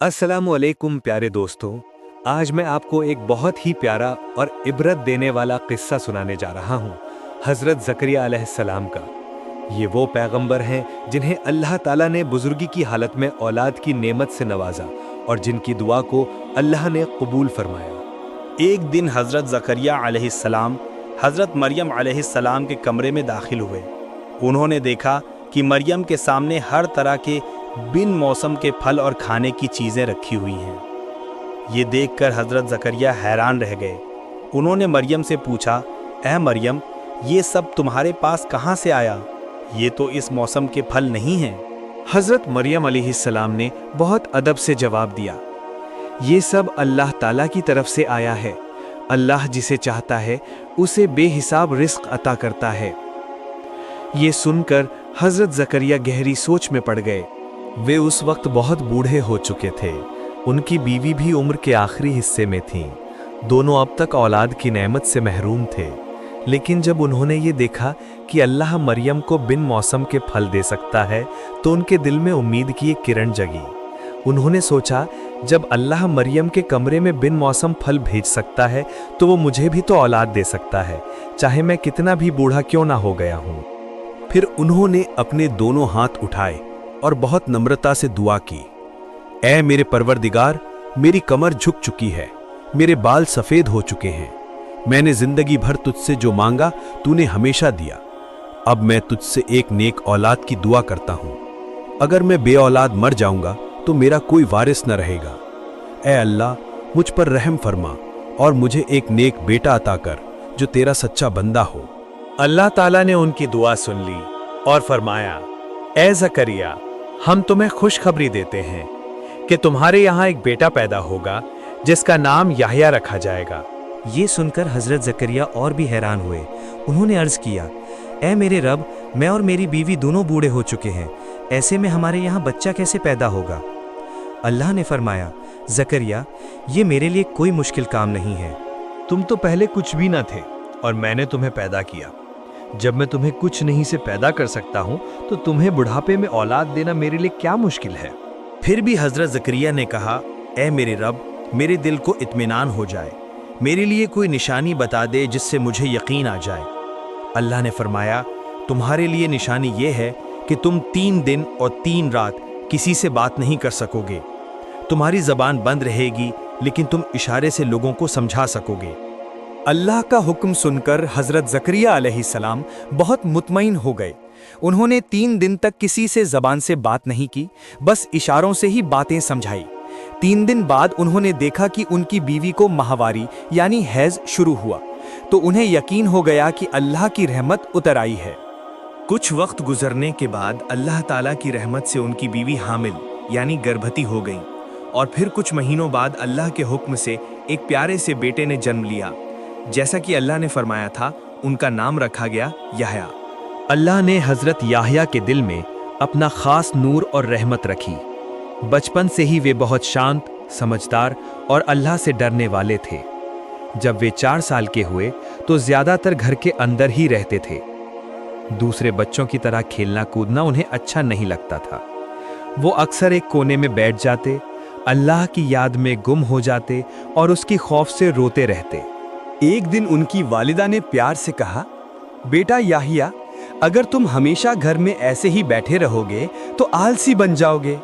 अस्सलामु अलैकुम प्यारे दोस्तों। आज मैं आपको एक बहुत ही प्यारा और इबरत देने वाला किस्सा सुनाने जा रहा हूँ हज़रत ज़करिया अलैहिस्सलाम का। ये वो पैगंबर हैं जिन्हें अल्लाह ताला ने बुजुर्गी की हालत में औलाद की नेमत से नवाजा और जिनकी दुआ को अल्लाह ने कबूल फरमाया। एक दिन हज़रत ज़करिया अलैहिस्सलाम हज़रत मरियम अलैहिस्सलाम के कमरे में दाखिल हुए। उन्होंने देखा कि मरियम के सामने हर तरह के बिन मौसम के फल और खाने की चीज़ें रखी हुई हैं। ये देखकर हज़रत ज़करिया हैरान रह गए। उन्होंने मरियम से पूछा, ऐ मरियम, ये सब तुम्हारे पास कहाँ से आया? ये तो इस मौसम के फल नहीं हैं। हज़रत मरियम अलैहिस्सलाम ने बहुत अदब से जवाब दिया, ये सब अल्लाह ताला की तरफ से आया है। अल्लाह जिसे चाहता है उसे बेहिसाब रिस्क अता करता है। ये सुनकर हज़रत ज़करिया गहरी सोच में पड़ गए। वे उस वक्त बहुत बूढ़े हो चुके थे। उनकी बीवी भी उम्र के आखिरी हिस्से में थीं। दोनों अब तक औलाद की नेमत से महरूम थे। लेकिन जब उन्होंने ये देखा कि अल्लाह मरियम को बिन मौसम के फल दे सकता है तो उनके दिल में उम्मीद की एक किरण जगी। उन्होंने सोचा, जब अल्लाह मरियम के कमरे में बिन मौसम फल भेज सकता है तो वो मुझे भी तो औलाद दे सकता है, चाहे मैं कितना भी बूढ़ा क्यों ना हो गया हूँ। फिर उन्होंने अपने दोनों हाथ उठाए और बहुत नम्रता से दुआ की, ऐ मेरे परवरदिगार, मेरी कमर झुक चुकी है, मेरे बाल सफ़ेद हो चुके हैं। मैंने जिंदगी भर तुझसे जो मांगा तूने हमेशा दिया। अब मैं तुझसे एक नेक औलाद की दुआ करता हूँ। अगर मैं बे औलाद मर जाऊंगा तो मेरा कोई वारिस न रहेगा। ऐ अल्लाह, मुझ पर रहम फरमा और मुझे एक नेक बेटा अता कर जो तेरा सच्चा बंदा हो। अल्लाह ताला ने उनकी दुआ सुन ली और फरमाया, ऐ ज़करिया, हम तुम्हें खुशखबरी देते हैं कि तुम्हारे यहाँ एक बेटा पैदा होगा जिसका नाम याह्या रखा जाएगा। ये सुनकर हज़रत ज़करिया और भी हैरान हुए। उन्होंने अर्ज़ किया, ऐ मेरे रब, मैं और मेरी बीवी दोनों बूढ़े हो चुके हैं, ऐसे में हमारे यहाँ बच्चा कैसे पैदा होगा? अल्लाह ने फरमाया, ज़करिया, ये मेरे लिए कोई मुश्किल काम नहीं है। तुम तो पहले कुछ भी न थे और मैंने तुम्हें पैदा किया। जब मैं तुम्हें कुछ नहीं से पैदा कर सकता हूँ तो तुम्हें बुढ़ापे में औलाद देना मेरे लिए क्या मुश्किल है। फिर भी हज़रत ज़करिया ने कहा, ऐ मेरे रब, मेरे दिल को इत्मीनान हो जाए, मेरे लिए कोई निशानी बता दे जिससे मुझे यकीन आ जाए। अल्लाह ने फरमाया, तुम्हारे लिए निशानी ये है कि तुम 3 दिन और 3 रात किसी से बात नहीं कर सकोगे। तुम्हारी ज़बान बंद रहेगी लेकिन तुम इशारे से लोगों को समझा सकोगे। अल्लाह का हुक्म सुनकर हज़रत ज़करिया अलैहिस्सलाम बहुत मुतमईन हो गए। उन्होंने 3 दिन तक किसी से ज़बान से बात नहीं की, बस इशारों से ही बातें समझाई। 3 दिन बाद उन्होंने देखा कि उनकी बीवी को माहवारी यानी हैज़ शुरू हुआ, तो उन्हें यकीन हो गया कि अल्लाह की रहमत उतर आई है। कुछ वक्त गुजरने के बाद अल्लाह ताला की रहमत से उनकी बीवी हामिल यानी गर्भवती हो गई और फिर कुछ महीनों बाद अल्लाह के हुक्म से एक प्यारे से बेटे ने जन्म लिया। जैसा कि अल्लाह ने फरमाया था, उनका नाम रखा गया याह्या। अल्लाह ने हज़रत याह्या के दिल में अपना ख़ास नूर और रहमत रखी। बचपन से ही वे बहुत शांत, समझदार और अल्लाह से डरने वाले थे। जब वे 4 साल के हुए तो ज़्यादातर घर के अंदर ही रहते थे। दूसरे बच्चों की तरह खेलना कूदना उन्हें अच्छा नहीं लगता था। वो अक्सर एक कोने में बैठ जाते, अल्लाह की याद में गुम हो जाते और उसकी खौफ से रोते रहते। एक दिन उनकी वालिदा ने प्यार से कहा, बेटा याह्या, अगर तुम हमेशा घर में ऐसे ही बैठे रहोगे तो आलसी बन जाओगे।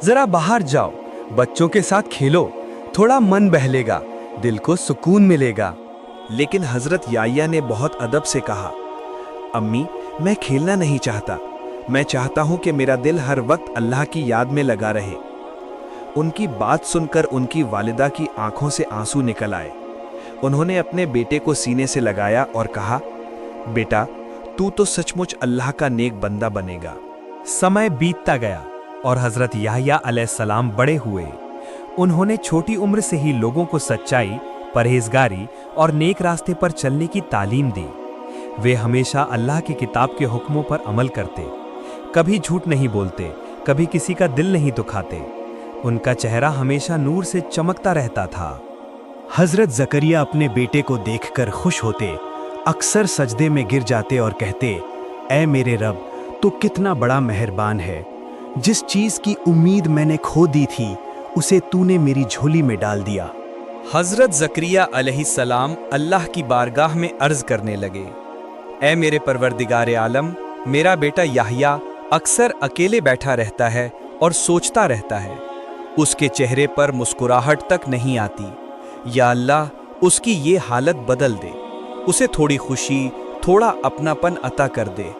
जरा बाहर जाओ, बच्चों के साथ खेलो, थोड़ा मन बहलेगा, दिल को सुकून मिलेगा। लेकिन हज़रत याह्या ने बहुत अदब से कहा, अम्मी, मैं खेलना नहीं चाहता। मैं चाहता हूँ कि मेरा दिल हर वक्त अल्लाह की याद में लगा रहे। उनकी बात सुनकर उनकी वालिदा की आंखों से आंसू निकल आए। उन्होंने अपने बेटे को सीने से लगाया और कहा, बेटा, तू तो सचमुच अल्लाह का नेक बंदा बनेगा। समय बीतता गया और हज़रत याह्या अलैहिस्सलाम बड़े हुए। उन्होंने छोटी उम्र से ही लोगों को सच्चाई, परहेजगारी और नेक रास्ते पर चलने की तालीम दी। वे हमेशा अल्लाह की किताब के हुक्मों पर अमल करते, कभी झूठ नहीं बोलते, कभी किसी का दिल नहीं दुखाते। उनका चेहरा हमेशा नूर से चमकता रहता था। हज़रत ज़करिया अपने बेटे को देखकर खुश होते, अक्सर सजदे में गिर जाते और कहते, ऐ मेरे रब, तू कितना बड़ा मेहरबान है। जिस चीज़ की उम्मीद मैंने खो दी थी उसे तूने मेरी झोली में डाल दिया। हजरत ज़करिया अलैहिस्सलाम अल्लाह की बारगाह में अर्ज करने लगे, ऐ मेरे परवरदिगार आलम, मेरा बेटा याहिया अक्सर अकेले बैठा रहता है और सोचता रहता है। उसके चेहरे पर मुस्कुराहट तक नहीं आती। या अल्लाह, उसकी ये हालत बदल दे, उसे थोड़ी खुशी, थोड़ा अपनापन अता कर दे।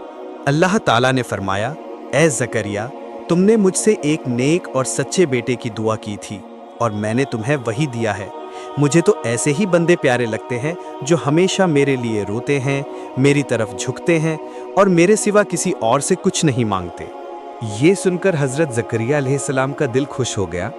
अल्लाह ताला ने फरमाया, ऐ ज़करिया, तुमने मुझसे एक नेक और सच्चे बेटे की दुआ की थी और मैंने तुम्हें वही दिया है। मुझे तो ऐसे ही बंदे प्यारे लगते हैं जो हमेशा मेरे लिए रोते हैं, मेरी तरफ झुकते हैं और मेरे सिवा किसी और से कुछ नहीं मांगते। ये सुनकर हजरत ज़करिया अलैहिस्सलाम का दिल खुश हो गया।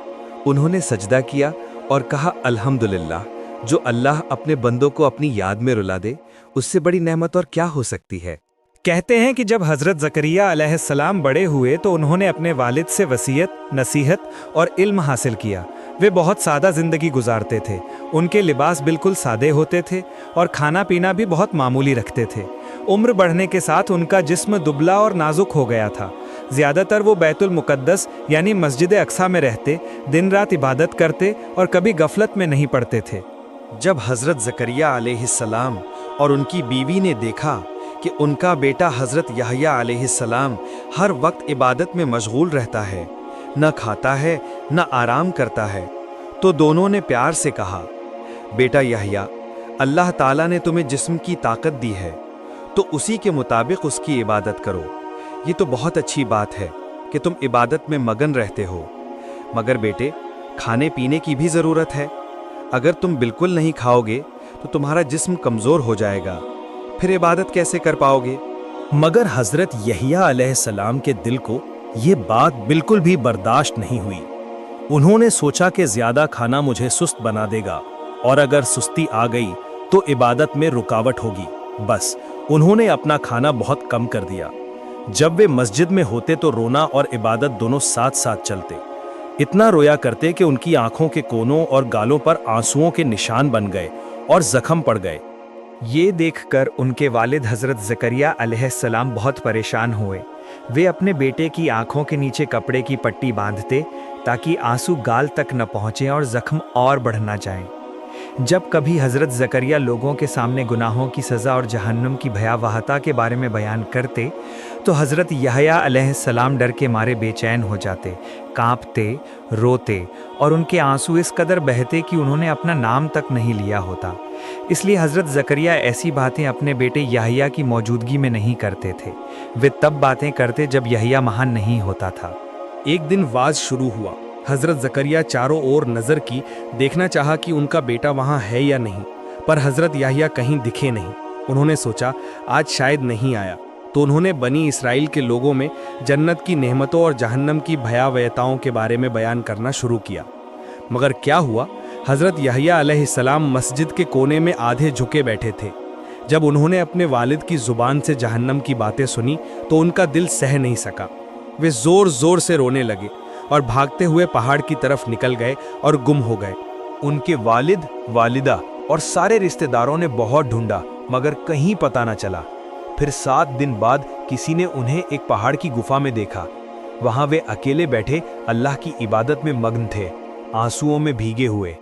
उन्होंने सजदा किया और कहा, अल्हम्दुलिल्लाह, जो अल्लाह अपने बंदों को अपनी याद में रुला दे, उससे बड़ी नेमत और क्या हो सकती है। कहते हैं कि जब हज़रत ज़करिया अलैहिस्सलाम बड़े हुए तो उन्होंने अपने वालिद से वसीयत, नसीहत और इल्म हासिल किया। वे बहुत सादा ज़िंदगी गुजारते थे। उनके लिबास बिल्कुल सादे होते थे और खाना पीना भी बहुत मामूली रखते थे। उम्र बढ़ने के साथ उनका जिस्म दुबला और नाजुक हो गया था। ज़्यादातर वो बैतुल मुक़द्दस यानी मस्जिद अक्सा में रहते, दिन रात इबादत करते और कभी गफलत में नहीं पड़ते थे। जब हजरत ज़करिया अलैहिस्सलाम और उनकी बीवी ने देखा कि उनका बेटा हजरत याहया अलैहिस्सलाम हर वक्त इबादत में मशगूल रहता है, न खाता है न आराम करता है, तो दोनों ने प्यार से कहा, बेटा याहया, अल्लाह ताला ने तुम्हें जिस्म की ताकत दी है, तो उसी के मुताबिक उसकी इबादत करो। ये तो बहुत अच्छी बात है कि तुम इबादत में मगन रहते हो, मगर बेटे, खाने पीने की भी ज़रूरत है। अगर तुम बिल्कुल नहीं खाओगे तो तुम्हारा जिस्म कमज़ोर हो जाएगा, फिर इबादत कैसे कर पाओगे। मगर हजरत यहिया अलैहिस्सलाम के दिल को ये बात बिल्कुल भी बर्दाश्त नहीं हुई। उन्होंने सोचा कि ज्यादा खाना मुझे सुस्त बना देगा और अगर सुस्ती आ गई तो इबादत में रुकावट होगी। बस उन्होंने अपना खाना बहुत कम कर दिया। जब वे मस्जिद में होते तो रोना और इबादत दोनों साथ साथ चलते। इतना रोया करते कि उनकी आंखों के कोनों और गालों पर आंसुओं के निशान बन गए और जख्म पड़ गए। ये देखकर उनके वालिद हज़रत ज़करिया अलैहिस्सलाम बहुत परेशान हुए। वे अपने बेटे की आंखों के नीचे कपड़े की पट्टी बांधते ताकि आंसू गाल तक न पहुँचें और जख्म और बढ़ न जाएं। जब कभी हज़रत ज़करिया लोगों के सामने गुनाहों की सज़ा और जहन्नुम की भयावहता के बारे में बयान करते तो हज़रत याहया अलैहिस्सलाम डर के मारे बेचैन हो जाते, कांपते, रोते और उनके आंसू इस कदर बहते कि उन्होंने अपना नाम तक नहीं लिया होता। इसलिए हज़रत ज़करिया ऐसी बातें अपने बेटे याहया की मौजूदगी में नहीं करते थे। वे तब बातें करते जब याहया महान नहीं होता था। एक दिन वाज शुरू हुआ। हजरत ज़करिया चारों ओर नज़र की, देखना चाहा कि उनका बेटा वहाँ है या नहीं, पर हजरत याहया कहीं दिखे नहीं। उन्होंने सोचा आज शायद नहीं आया, तो उन्होंने बनी इसराइल के लोगों में जन्नत की नेमतों और जहन्नम की भयावहताओं के बारे में बयान करना शुरू किया। मगर क्या हुआ, हजरत याहया अलैहिस्सलाम मस्जिद के कोने में आधे झुके बैठे थे। जब उन्होंने अपने वालिद की ज़ुबान से जहन्नम की बातें सुनी तो उनका दिल सह नहीं सका। वे ज़ोर ज़ोर से रोने लगे और भागते हुए पहाड़ की तरफ निकल गए और गुम हो गए। उनके वालिद, वालिदा और सारे रिश्तेदारों ने बहुत ढूंढा मगर कहीं पता न चला। फिर 7 दिन बाद किसी ने उन्हें एक पहाड़ की गुफा में देखा। वहां वे अकेले बैठे अल्लाह की इबादत में मग्न थे, आंसुओं में भीगे हुए।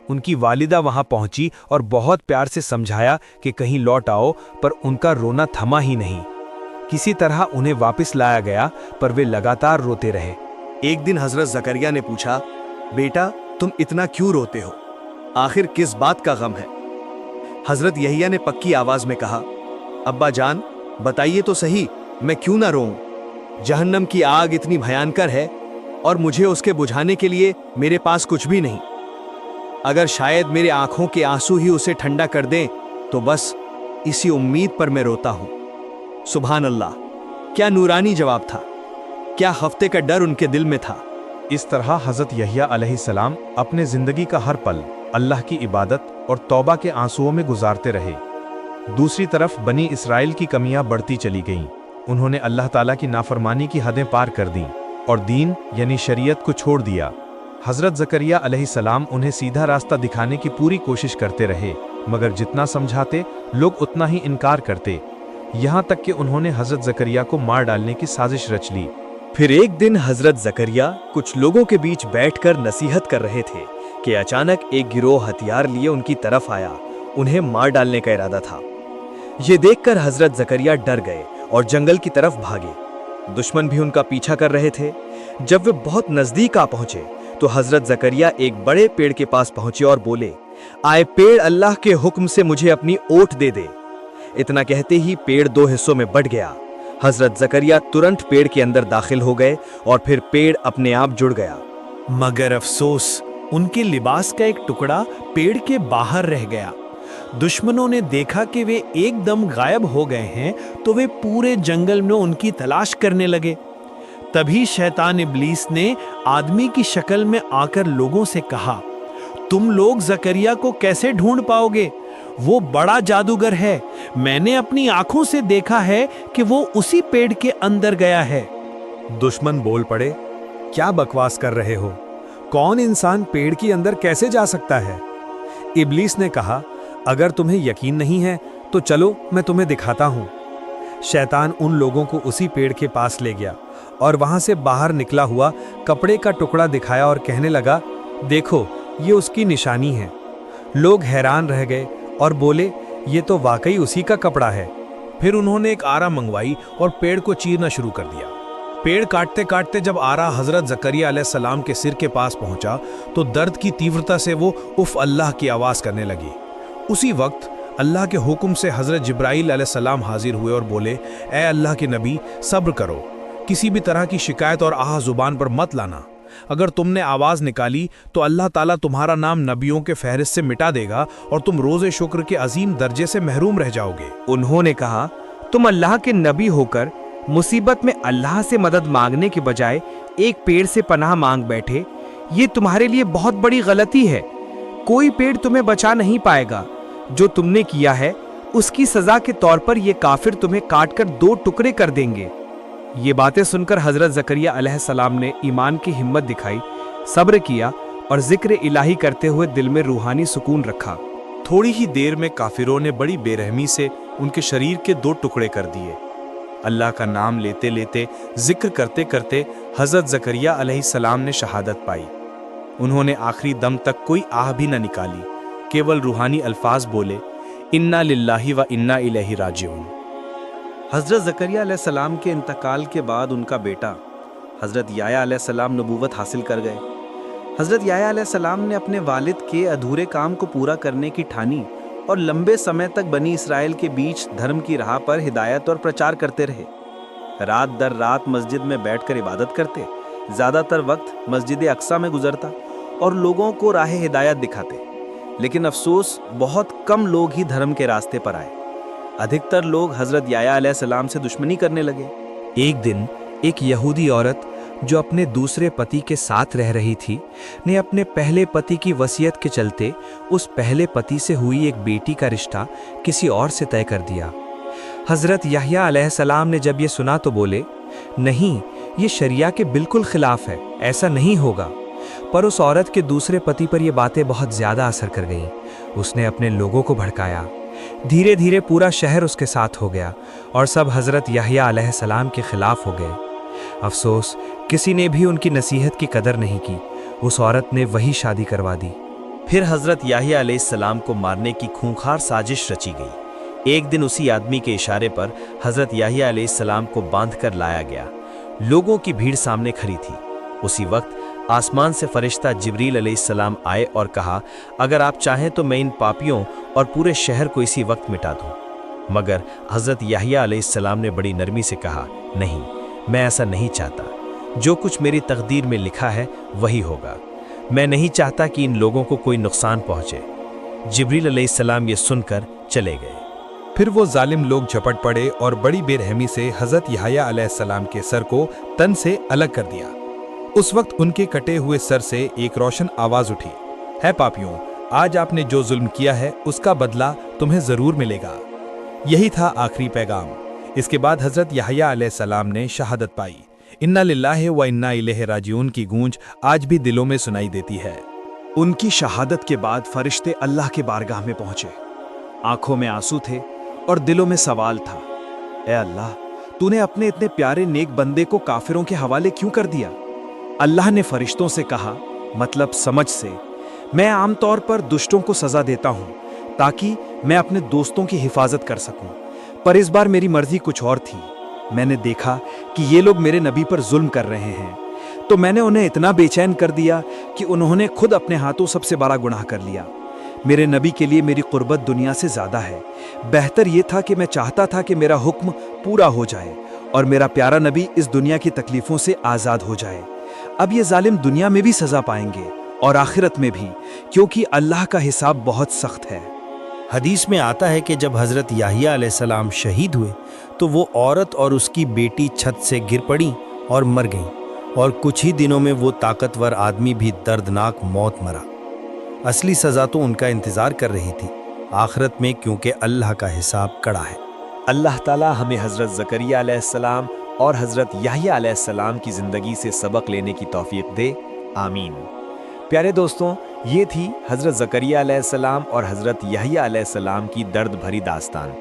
उनकी वालिदा वहां पहुंची और बहुत प्यार से समझाया कि कहीं लौट आओ, पर उनका रोना थमा ही नहीं। किसी तरह उन्हें वापस लाया गया, पर वे लगातार रोते रहे। एक दिन हजरत ज़करिया ने पूछा, बेटा तुम इतना क्यों रोते हो? आखिर किस बात का गम है? हजरत यहिया ने पक्की आवाज में कहा, अब्बा जान बताइए तो सही, मैं क्यों ना रोऊं? जहन्नम की आग इतनी भयंकर है और मुझे उसके बुझाने के लिए मेरे पास कुछ भी नहीं। अगर शायद मेरे आंखों के आंसू ही उसे ठंडा कर दें तो बस इसी उम्मीद पर मैं रोता हूं। सुभान अल्लाह, क्या नूरानी जवाब था, क्या हफ्ते का डर उनके दिल में था। इस तरह हज़रत यहिया अलैहिस्सलाम अपने ज़िंदगी का हर पल अल्लाह की इबादत और तौबा के आंसुओं में गुजारते रहे। दूसरी तरफ बनी इसराइल की कमियां बढ़ती चली गईं। उन्होंने अल्लाह ताला की नाफरमानी की हदें पार कर दीं और दीन यानी शरीयत को छोड़ दिया। हज़रत ज़करिया अलैहिस्सलाम उन्हें सीधा रास्ता दिखाने की पूरी कोशिश करते रहे, मगर जितना समझाते लोग उतना ही इनकार करते। यहाँ तक कि उन्होंने हज़रत ज़करिया को मार डालने की साजिश रच ली। پھر ایک دن حضرت زکریا کچھ لوگوں کے بیچ بیٹھ کر نصیحت کر رہے تھے کہ اچانک ایک گروہ ہتھیار لیے ان کی طرف آیا، انہیں مار ڈالنے کا ارادہ تھا۔ یہ دیکھ کر حضرت زکریا ڈر گئے اور جنگل کی طرف بھاگے۔ دشمن بھی ان کا پیچھا کر رہے تھے۔ جب وہ بہت نزدیک آ پہنچے تو حضرت زکریا ایک بڑے پیڑ کے پاس پہنچے اور بولے، آئے پیڑ اللہ کے حکم سے مجھے اپنی اوٹ دے دے۔ اتنا کہتے ہی پیڑ دو حصوں میں بٹ گیا۔ حضرت زکریا ترنت پیڑ کے اندر داخل ہو گئے اور پھر پیڑ اپنے آپ جڑ گیا۔ مگر افسوس، ان کے لباس کا ایک ٹکڑا پیڑ کے باہر رہ گیا۔ دشمنوں نے دیکھا کہ وہ ایک دم غائب ہو گئے ہیں تو وہ پورے جنگل میں ان کی تلاش کرنے لگے۔ تبھی شیطان ابلیس نے آدمی کی شکل میں آ کر لوگوں سے کہا، تم لوگ زکریا کو کیسے ڈھونڈ پاؤ گے؟ وہ بڑا جادوگر ہے، میں نے اپنی آنکھوں سے دیکھا ہے کہ وہ اسی پیڑ کے اندر گیا ہے۔ دشمن بول پڑے، کیا بکواس کر رہے ہو؟ کون انسان پیڑ کے اندر کیسے جا سکتا ہے؟ ابلیس نے کہا، اگر تمہیں یقین نہیں ہے تو چلو میں تمہیں دکھاتا ہوں۔ شیطان ان لوگوں کو اسی پیڑ کے پاس لے گیا اور وہاں سے باہر نکلا ہوا کپڑے کا ٹکڑا دکھایا اور کہنے لگا، دیکھو یہ اس کی نشانی ہے۔ لوگ حیران رہ گئے اور بولے، یہ تو واقعی اسی کا کپڑا ہے۔ پھر انہوں نے ایک آرا منگوائی اور پیڑ کو چیرنا شروع کر دیا۔ پیڑ کاٹتے کاٹتے جب آرا حضرت زکریا علیہ السلام کے سر کے پاس پہنچا تو درد کی تیورتا سے وہ اف اللہ کی آواز کرنے لگی۔ اسی وقت اللہ کے حکم سے حضرت جبرائیل علیہ السلام حاضر ہوئے اور بولے، اے اللہ کے نبی، صبر کرو، کسی بھی طرح کی شکایت اور آہ زبان پر مت لانا۔ اگر تم نے آواز نکالی تو اللہ تعالیٰ تمہارا نام نبیوں کے فہرست سے مٹا دے گا اور تم روز شکر کے عظیم درجے سے محروم رہ جاؤ گے۔ انہوں نے کہا، تم اللہ کے نبی ہو کر مصیبت میں اللہ سے مدد مانگنے کے بجائے ایک پیڑ سے پناہ مانگ بیٹھے، یہ تمہارے لیے بہت بڑی غلطی ہے۔ کوئی پیڑ تمہیں بچا نہیں پائے گا۔ جو تم نے کیا ہے اس کی سزا کے طور پر یہ کافر تمہیں کاٹ کر دو ٹکڑے کر دیں گے۔ یہ باتیں سن کر حضرت زکریا علیہ السلام نے ایمان کی ہمت دکھائی، صبر کیا اور ذکر الہی کرتے ہوئے دل میں روحانی سکون رکھا۔ تھوڑی ہی دیر میں کافروں نے بڑی بے رحمی سے ان کے شریر کے دو ٹکڑے کر دیے۔ اللہ کا نام لیتے لیتے، ذکر کرتے کرتے حضرت زکریا علیہ السلام نے شہادت پائی۔ انہوں نے آخری دم تک کوئی آہ بھی نہ نکالی، کیول روحانی الفاظ بولے، انا للہ و انا الیہ راجعون۔ حضرت زکریا علیہ السلام کے انتقال کے بعد ان کا بیٹا حضرت یحییٰ علیہ السلام نبوت حاصل کر گئے۔ حضرت یحییٰ علیہ السلام نے اپنے والد کے ادھورے کام کو پورا کرنے کی ٹھانی اور لمبے سمے تک بنی اسرائیل کے بیچ دھرم کی راہ پر ہدایت اور پرچار کرتے رہے۔ رات در رات مسجد میں بیٹھ کر عبادت کرتے، زیادہ تر وقت مسجد اقصیٰ میں گزرتا اور لوگوں کو راہ ہدایت دکھاتے۔ لیکن افسوس، بہت کم لوگ ہی دھرم کے راستے پر آئے۔ ادھکتر لوگ حضرت یحییٰ علیہ السلام سے دشمنی کرنے لگے۔ ایک دن ایک یہودی عورت جو اپنے دوسرے پتی کے ساتھ رہ رہی تھی نے اپنے پہلے پتی کی وصیت کے چلتے اس پہلے پتی سے ہوئی ایک بیٹی کا رشتہ کسی اور سے طے کر دیا۔ حضرت یحییٰ علیہ السلام نے جب یہ سنا تو بولے، نہیں، یہ شریعہ کے بالکل خلاف ہے، ایسا نہیں ہوگا۔ پر اس عورت کے دوسرے پتی پر یہ باتیں بہت زیادہ اثر کر گئیں۔ اس نے اپنے لوگوں کو بھڑکایا۔ دھیرے دھیرے پورا شہر اس کے ساتھ ہو گیا اور سب حضرت یحییٰ علیہ السلام کے خلاف ہو گئے۔ افسوس، کسی نے بھی ان کی نصیحت کی قدر نہیں کی۔ اس عورت نے وہی شادی کروا دی۔ پھر حضرت یحییٰ علیہ السلام کو مارنے کی خونخوار سازش رچی گئی۔ ایک دن اسی آدمی کے اشارے پر حضرت یحییٰ علیہ السلام کو باندھ کر لایا گیا۔ لوگوں کی بھیڑ سامنے کھڑی تھی۔ اسی وقت آسمان سے فرشتہ جبریل علیہ السلام آئے اور کہا، اگر آپ چاہیں تو میں ان پاپیوں اور پورے شہر کو اسی وقت مٹا دوں۔ مگر حضرت یحییٰ علیہ السلام نے بڑی نرمی سے کہا، نہیں، میں ایسا نہیں چاہتا۔ جو کچھ میری تقدیر میں لکھا ہے وہی ہوگا۔ میں نہیں چاہتا کہ ان لوگوں کو کوئی نقصان پہنچے۔ جبریل علیہ السلام یہ سن کر چلے گئے۔ پھر وہ ظالم لوگ جھپٹ پڑے اور بڑی بے رحمی سے حضرت یحییٰ علیہ السلام کے سر کو تن سے الگ کر دیا۔ اس وقت ان کے کٹے ہوئے سر سے ایک روشن آواز اٹھی، ہے پاپیوں، آج آپ نے جو ظلم کیا ہے اس کا بدلہ تمہیں ضرور ملے گا۔ یہی تھا آخری پیغام۔ اس کے بعد حضرت یحییٰ علیہ السلام نے شہادت پائی۔ انا للہ و انا الیہ راجعون کی گونج آج بھی دلوں میں سنائی دیتی ہے۔ ان کی شہادت کے بعد فرشتے اللہ کے بارگاہ میں پہنچے۔ آنکھوں میں آنسو تھے اور دلوں میں سوال تھا، اے اللہ، तूने अपने इतने प्यारे नेक बंदे को काफिरों के हवाले क्यों कर दिया? अल्लाह ने फरिश्तों से कहा, मतलब समझ से, मैं आमतौर पर दुष्टों को सजा देता हूं ताकि मैं अपने दोस्तों की हिफाजत कर सकूं, पर इस बार मेरी मर्जी कुछ और थी। मैंने देखा कि ये लोग मेरे नबी पर जुल्म कर रहे हैं, तो मैंने उन्हें इतना बेचैन कर दिया कि उन्होंने खुद अपने हाथों सबसे बड़ा गुनाह कर लिया। मेरे नबी के लिए मेरी कुर्बत दुनिया से ज्यादा है। बेहतर यह था कि मैं चाहता था कि मेरा हुक्म पूरा हो जाए और मेरा प्यारा नबी इस दुनिया की तकलीफों से आजाद हो जाए। अब ये जालिम दुनिया में भी सजा पाएंगे और आखिरत में भी, क्योंकि अल्लाह का हिसाब बहुत सख्त है। हदीस में आता है कि जब हज़रत याहिया अलैहिस्सलाम शहीद हुए तो वो औरत और उसकी बेटी छत से गिर पड़ी और मर गईं, और कुछ ही दिनों में वो ताकतवर आदमी भी दर्दनाक मौत मरा। असली सज़ा तो उनका इंतज़ार कर रही थी आखिरत में, क्योंकि अल्लाह का हिसाब कड़ा है। अल्लाह ताला हमें हज़रत ज़करिया अलैहिस्सलाम और हज़रत याहिया अलैहिस्सलाम की ज़िंदगी से सबक लेने की तौफीक दे, आमीन। प्यारे दोस्तों, ये थी हज़रत ज़करिया अलैहिस्सलाम और हज़रत याहिया अलैहिस्सलाम की दर्द भरी दास्तान।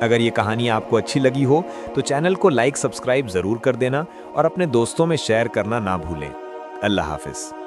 अगर ये कहानी आपको अच्छी लगी हो तो चैनल को लाइक सब्सक्राइब ज़रूर कर देना और अपने दोस्तों में शेयर करना ना भूलें। अल्लाह हाफ़िज़।